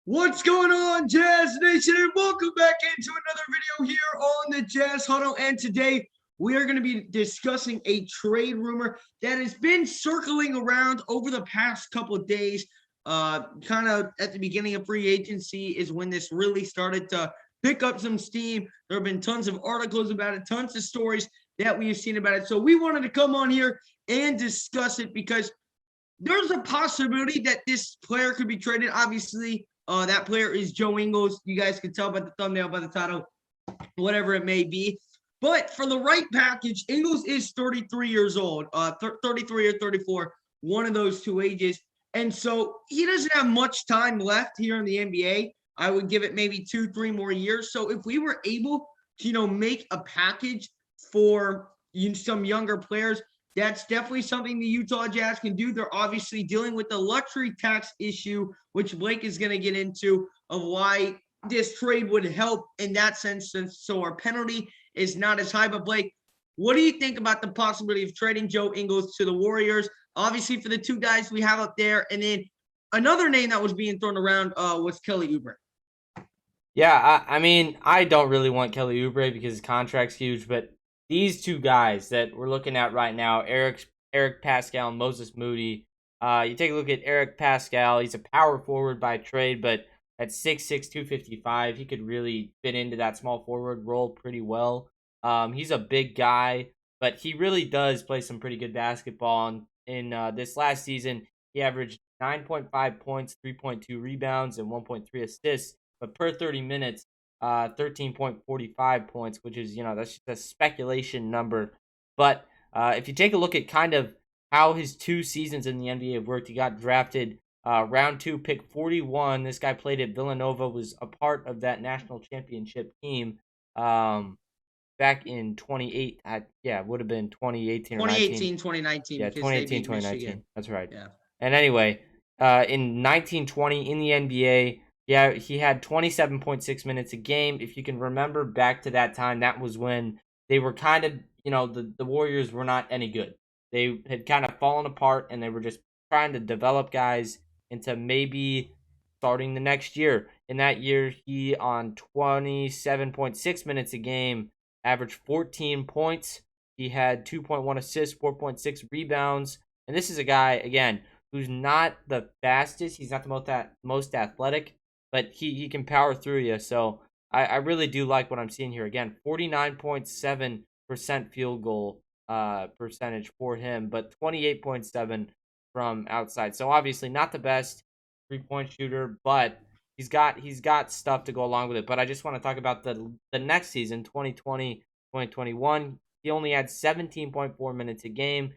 What's going on, Jazz Nation? And welcome back into another video here on the Jazz Huddle. And today we are going to be discussing a trade rumor that has been circling around over the past couple of days. Kind of at the beginning of free agency is when this really started to pick up some steam. There have been tons of articles about it, tons of stories that we have seen about it. So we wanted to come on here and discuss it because there's a possibility that this player could be traded. Obviously, that player is Joe Ingles. You guys can tell by the thumbnail, by the title, whatever it may be. But for the right package, Ingles is 33 years old, 33 or 34, one of those two ages. And so he doesn't have much time left here in the NBA. I would give it maybe 2-3 more years. So if we were able to, make a package for some younger players, that's definitely something the Utah Jazz can do. They're obviously dealing with the luxury tax issue, which Blake is going to get into, of why this trade would help in that sense, so our penalty is not as high. But Blake, what do you think about the possibility of trading Joe Ingles to the Warriors? Obviously, for the two guys we have up there, and then another name that was being thrown around was Kelly Oubre. Yeah, I mean, I don't really want Kelly Oubre because his contract's huge, but these two guys that we're looking at right now, Eric Pascal and Moses Moody, you take a look at Eric Pascal. He's a power forward by trade, but at 6'6", 255, he could really fit into that small forward role pretty well. He's a big guy, but he really does play some pretty good basketball. In this last season, he averaged 9.5 points, 3.2 rebounds, and 1.3 assists, but per 30 minutes, 13.45 points, which is, that's just a speculation number. But if you take a look at kind of how his 2 seasons in the NBA have worked, he got drafted round 2, pick 41. This guy played at Villanova, was a part of that national championship team back in 28. It would have been 2018 or 2018, 2019. Yeah, because 2018, they beat 2019. Michigan. That's right. Yeah. And anyway, in 1920 in the NBA, yeah, he had 27.6 minutes a game. If you can remember back to that time, that was when they were kind of, the Warriors were not any good. They had kind of fallen apart, and they were just trying to develop guys into maybe starting the next year. In that year, he, on 27.6 minutes a game, averaged 14 points. He had 2.1 assists, 4.6 rebounds. And this is a guy, again, who's not the fastest. He's not the most athletic, but he can power through you. So I really do like what I'm seeing here. Again, 49.7% field goal percentage for him, but 28.7 from outside. So obviously not the best 3-point shooter, but he's got stuff to go along with it. But I just want to talk about the next season, 2020, 2021. He only had 17.4 minutes a game.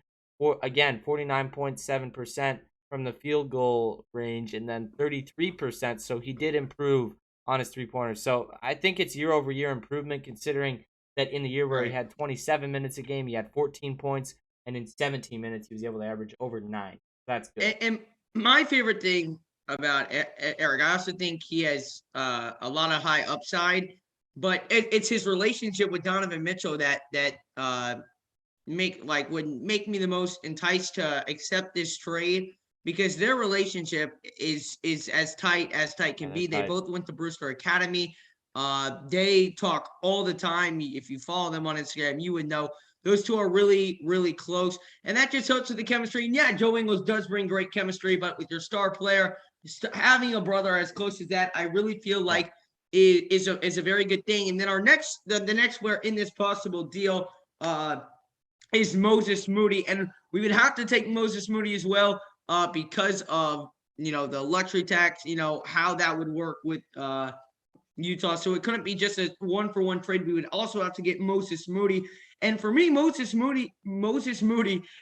Again, 49.7% from the field goal range, and then 33%. So he did improve on his 3-pointers. So I think it's year-over-year improvement, considering that in the year where he had 27 minutes a game, he had 14 points, and in 17 minutes, he was able to average over 9. That's good. And my favorite thing about Eric, I also think he has a lot of high upside, but it's his relationship with Donovan Mitchell that would make me the most enticed to accept this trade, because their relationship is as tight can be. They both went to Brewster Academy. They talk all the time. If you follow them on Instagram, you would know those two are really, really close. And that just helps with the chemistry. And yeah, Joe Ingles does bring great chemistry, but with your star player, having a brother as close as that, I really feel like is a very good thing. And then the next player in this possible deal is Moses Moody. And we would have to take Moses Moody as well, because of, the luxury tax, how that would work with Utah. So it couldn't be just a 1-for-1 trade. We would also have to get Moses Moody. And for me, Moses Moody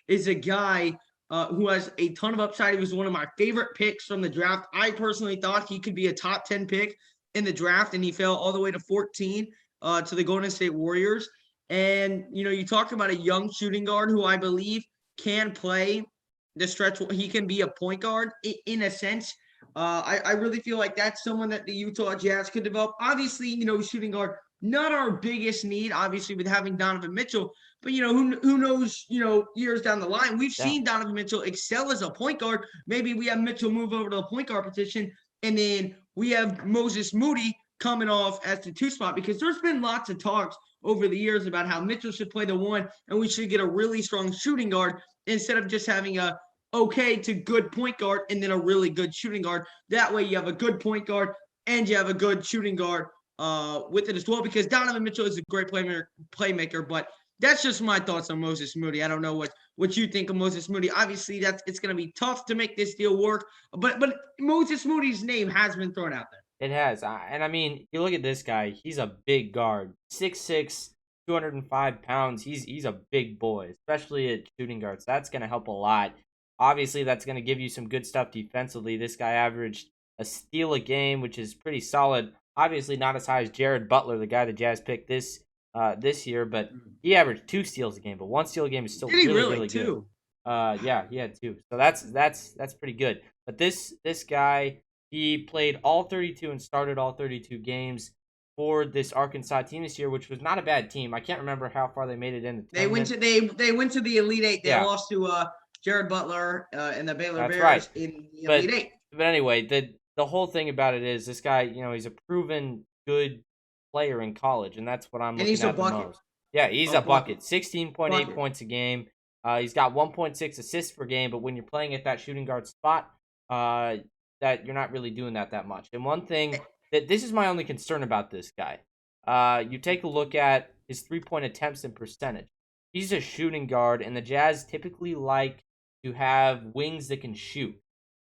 is a guy who has a ton of upside. He was one of my favorite picks from the draft. I personally thought he could be a top 10 pick in the draft, and he fell all the way to 14 to the Golden State Warriors. And, you talk about a young shooting guard who I believe can play the stretch. He can be a point guard in a sense. I really feel like that's someone that the Utah Jazz could develop. Obviously, shooting guard, not our biggest need, obviously, with having Donovan Mitchell. But, who knows, years down the line. We've seen Donovan Mitchell excel as a point guard. Maybe we have Mitchell move over to the point guard position, and then we have Moses Moody coming off as the 2 spot, because there's been lots of talks over the years about how Mitchell should play the 1 and we should get a really strong shooting guard instead of just having a okay to good point guard and then a really good shooting guard. That way you have a good point guard and you have a good shooting guard with it as well, because Donovan Mitchell is a great playmaker, but that's just my thoughts on Moses Moody. I don't know what you think of Moses Moody. Obviously, it's going to be tough to make this deal work, but Moses Moody's name has been thrown out there. It has. And I mean, you look at this guy, he's a big guard. 6'6", 205 pounds. He's a big boy, especially at shooting guards. That's going to help a lot. Obviously, that's going to give you some good stuff defensively. This guy averaged a steal a game, which is pretty solid. Obviously, not as high as Jared Butler, the guy the Jazz picked this year, but he averaged 2 steals a game. But 1 steal a game is still really good. Yeah, he had 2. So that's pretty good. But this guy, he played all 32 and started all 32 games for this Arkansas team this year, which was not a bad team. I can't remember how far they made it in the tournament. They went to the Elite Eight. They lost to Jared Butler and the Baylor Bears in the Elite Eight. But anyway, the whole thing about it is this guy, he's a proven good player in college, and that's what I'm looking at the most. Yeah, he's a bucket. 16.8 points a game. He's got 1.6 assists per game, but when you're playing at that shooting guard spot, that you're not really doing that much. And one thing this is my only concern about this guy. You take a look at his 3-point attempts and percentage. He's a shooting guard, and the Jazz typically like to have wings that can shoot.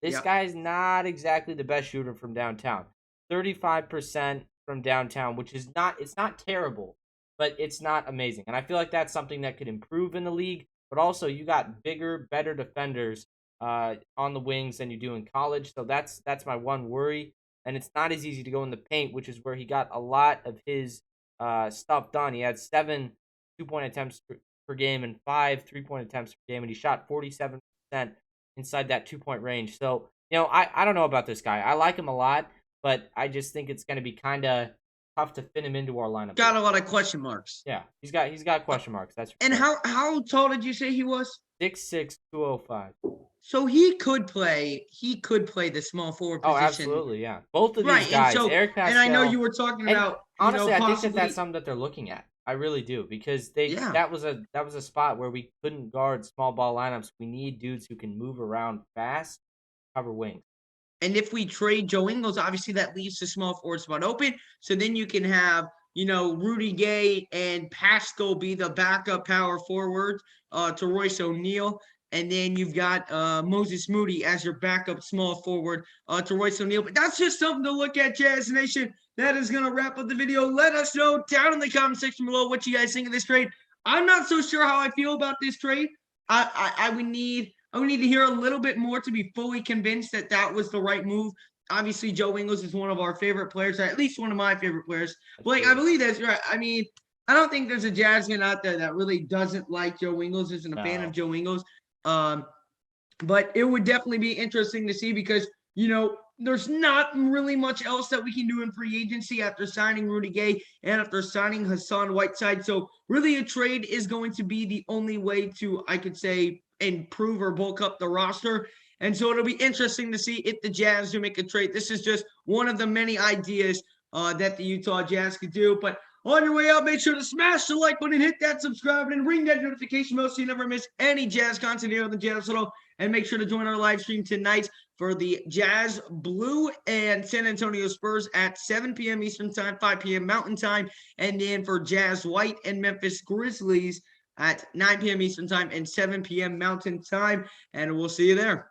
This guy's not exactly the best shooter from downtown. 35% from downtown, which is it's not terrible, but it's not amazing. And I feel like that's something that could improve in the league. But also, you got bigger, better defenders on the wings than you do in college. So that's my one worry. And it's not as easy to go in the paint, which is where he got a lot of his stuff done. He had 7 2-point attempts per game and 5 3-point attempts per game, and he shot 47% inside that 2-point range. So, I don't know about this guy. I like him a lot, but I just think it's going to be kind of tough to fit him into our lineup. Got a lot of question marks. Yeah, he's got question marks. That's and how tall did you say he was? 6'6", 205. So he could play the small forward position. Oh, absolutely, yeah. Both of these guys, Eric Pascal. And I know you were talking about. Honestly, I think that's something that they're looking at. I really do, because that was a spot where we couldn't guard small ball lineups. We need dudes who can move around fast, cover wings. And if we trade Joe Ingles, obviously that leaves the small forward spot open. So then you can have, Rudy Gay and Pascal be the backup power forward to Royce O'Neal. And then you've got Moses Moody as your backup small forward to Royce O'Neal. But that's just something to look at, Jazz Nation. That is going to wrap up the video. Let us know down in the comment section below what you guys think of this trade. I'm not so sure how I feel about this trade. I would need to hear a little bit more to be fully convinced that was the right move. Obviously, Joe Ingles is one of our favorite players, or at least one of my favorite players. Blake, I believe that's right. I mean, I don't think there's a Jazz fan out there that really doesn't like Joe Ingles, isn't a fan of Joe Ingles. But it would definitely be interesting to see, because, there's not really much else that we can do in free agency after signing Rudy Gay and after signing Hassan Whiteside. So really a trade is going to be the only way to, I could say, improve or bulk up the roster. And so it'll be interesting to see if the Jazz do make a trade. This is just one of the many ideas that the Utah Jazz could do. But on your way out, make sure to smash the like button, hit that subscribe, and ring that notification bell so you never miss any Jazz content here on the Jazz Huddle. And make sure to join our live stream tonight for the Jazz Blue and San Antonio Spurs at 7 p.m. Eastern Time, 5 p.m. Mountain Time. And then for Jazz White and Memphis Grizzlies at 9 p.m. Eastern Time and 7 p.m. Mountain Time. And we'll see you there.